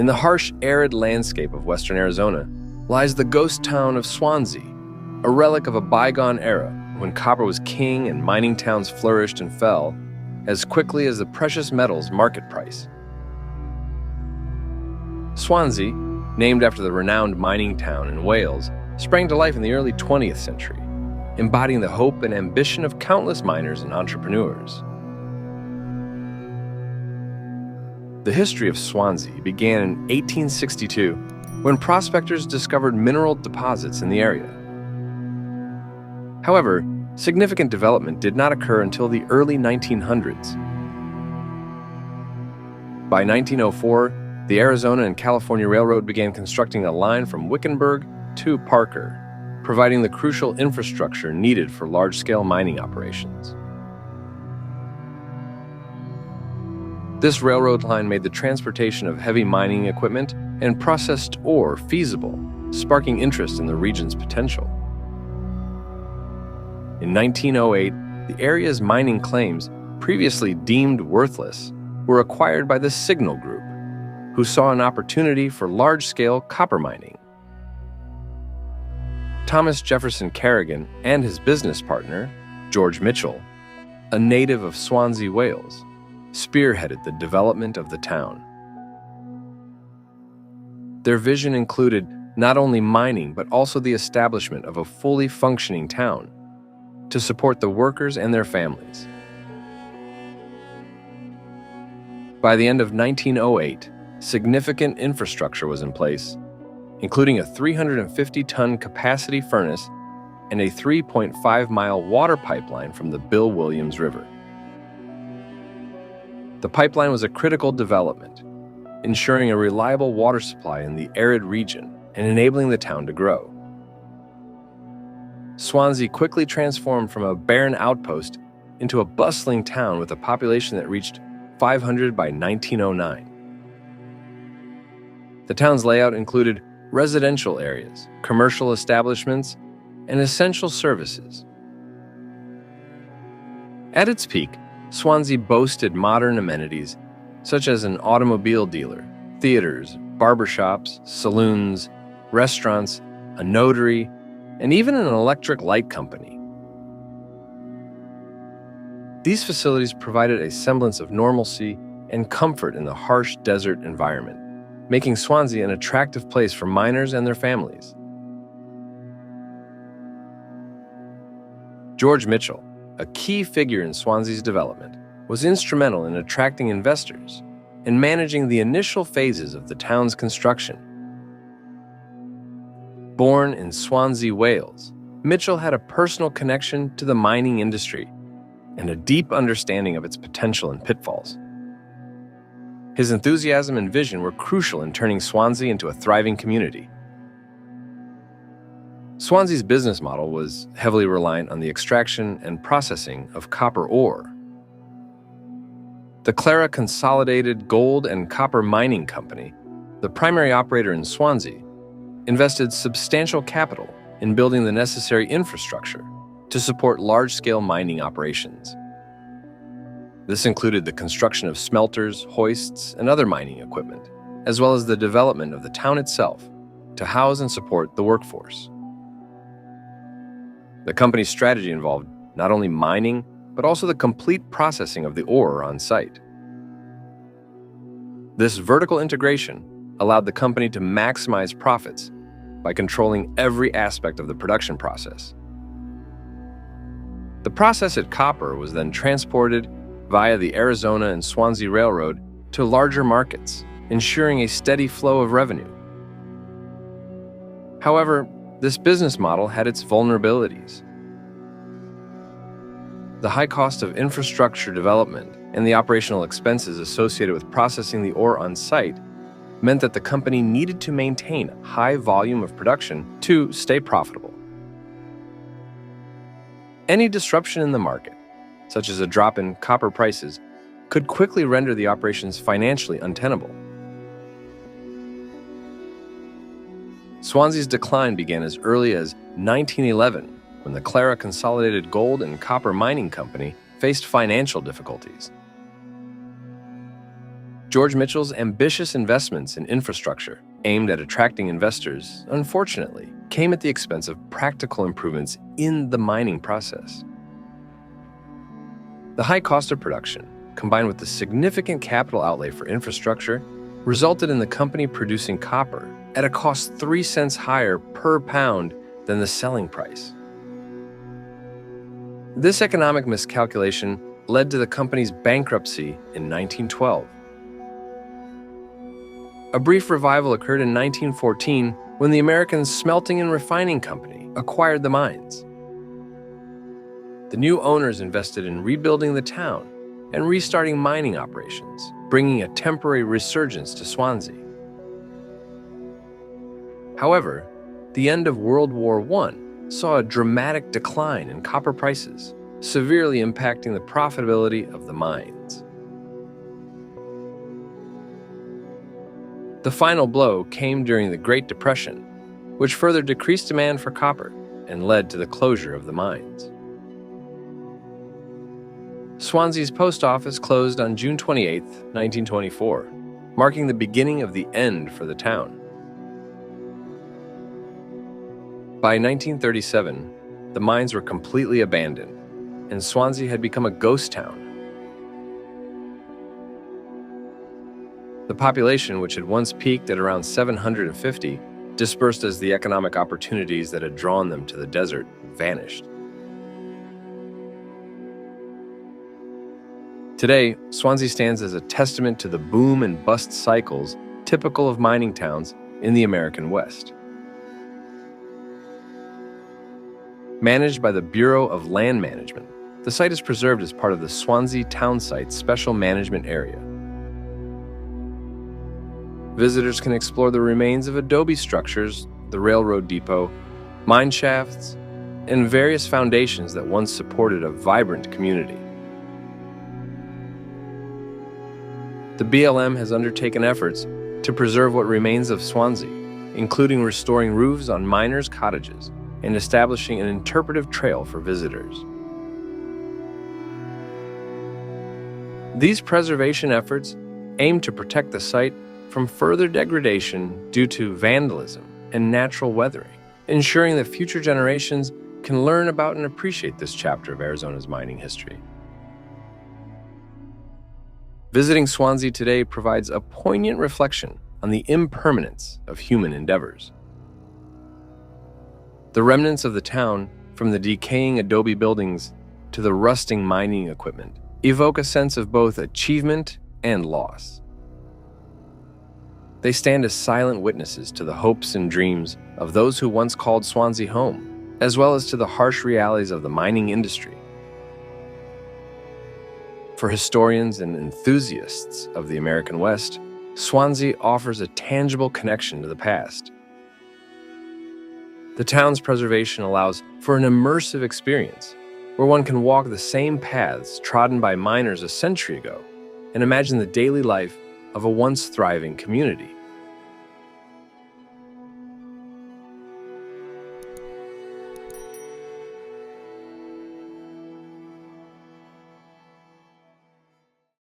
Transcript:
In the harsh, arid landscape of western Arizona lies the ghost town of Swansea, a relic of a bygone era when copper was king and mining towns flourished and fell as quickly as the precious metals market price. Swansea, named after the renowned mining town in Wales, sprang to life in the early 20th century, embodying the hope and ambition of countless miners and entrepreneurs. The history of Swansea began in 1862 when prospectors discovered mineral deposits in the area. However, significant development did not occur until the early 1900s. By 1904, the Arizona and California Railroad began constructing a line from Wickenburg to Parker, providing the crucial infrastructure needed for large-scale mining operations. This railroad line made the transportation of heavy mining equipment and processed ore feasible, sparking interest in the region's potential. In 1908, the area's mining claims, previously deemed worthless, were acquired by the Signal Group, who saw an opportunity for large-scale copper mining. Thomas Jefferson Carrigan and his business partner, George Mitchell, a native of Swansea, Wales, spearheaded the development of the town. Their vision included not only mining but also the establishment of a fully functioning town to support the workers and their families. By the end of 1908, significant infrastructure was in place, including a 350-ton capacity furnace and a 3.5-mile water pipeline from the Bill Williams River. The pipeline was a critical development, ensuring a reliable water supply in the arid region and enabling the town to grow. Swansea quickly transformed from a barren outpost into a bustling town with a population that reached 500 by 1909. The town's layout included residential areas, commercial establishments, and essential services. At its peak, Swansea boasted modern amenities such as an automobile dealer, theaters, barbershops, saloons, restaurants, a notary, and even an electric light company. These facilities provided a semblance of normalcy and comfort in the harsh desert environment, making Swansea an attractive place for miners and their families. George Mitchell, a key figure in Swansea's development, was instrumental in attracting investors and managing the initial phases of the town's construction. Born in Swansea, Wales, Mitchell had a personal connection to the mining industry and a deep understanding of its potential and pitfalls. His enthusiasm and vision were crucial in turning Swansea into a thriving community. Swansea's business model was heavily reliant on the extraction and processing of copper ore. The Clara Consolidated Gold and Copper Mining Company, the primary operator in Swansea, invested substantial capital in building the necessary infrastructure to support large-scale mining operations. This included the construction of smelters, hoists, and other mining equipment, as well as the development of the town itself to house and support the workforce. The company's strategy involved not only mining, but also the complete processing of the ore on site. This vertical integration allowed the company to maximize profits by controlling every aspect of the production process. The processed copper was then transported via the Arizona and Swansea Railroad to larger markets, ensuring a steady flow of revenue. However, this business model had its vulnerabilities. The high cost of infrastructure development and the operational expenses associated with processing the ore on site meant that the company needed to maintain a high volume of production to stay profitable. Any disruption in the market, such as a drop in copper prices, could quickly render the operations financially untenable. Swansea's decline began as early as 1911, when the Clara Consolidated Gold and Copper Mining Company faced financial difficulties. George Mitchell's ambitious investments in infrastructure, aimed at attracting investors, unfortunately, came at the expense of practical improvements in the mining process. The high cost of production, combined with the significant capital outlay for infrastructure, resulted in the company producing copper at a cost 3 cents higher per pound than the selling price. This economic miscalculation led to the company's bankruptcy in 1912. A brief revival occurred in 1914 when the American Smelting and Refining Company acquired the mines. The new owners invested in rebuilding the town and restarting mining operations, bringing a temporary resurgence to Swansea. However, the end of World War I saw a dramatic decline in copper prices, severely impacting the profitability of the mines. The final blow came during the Great Depression, which further decreased demand for copper and led to the closure of the mines. Swansea's post office closed on June 28, 1924, marking the beginning of the end for the town. By 1937, the mines were completely abandoned, and Swansea had become a ghost town. The population, which had once peaked at around 750, dispersed as the economic opportunities that had drawn them to the desert vanished. Today, Swansea stands as a testament to the boom and bust cycles typical of mining towns in the American West. Managed by the Bureau of Land Management, the site is preserved as part of the Swansea Townsite Special Management Area. Visitors can explore the remains of adobe structures, the railroad depot, mine shafts, and various foundations that once supported a vibrant community. The BLM has undertaken efforts to preserve what remains of Swansea, including restoring roofs on miners' cottages and establishing an interpretive trail for visitors. These preservation efforts aim to protect the site from further degradation due to vandalism and natural weathering, ensuring that future generations can learn about and appreciate this chapter of Arizona's mining history. Visiting Swansea today provides a poignant reflection on the impermanence of human endeavors. The remnants of the town, from the decaying adobe buildings to the rusting mining equipment, evoke a sense of both achievement and loss. They stand as silent witnesses to the hopes and dreams of those who once called Swansea home, as well as to the harsh realities of the mining industry. For historians and enthusiasts of the American West, Swansea offers a tangible connection to the past. The town's preservation allows for an immersive experience where one can walk the same paths trodden by miners a century ago and imagine the daily life of a once thriving community.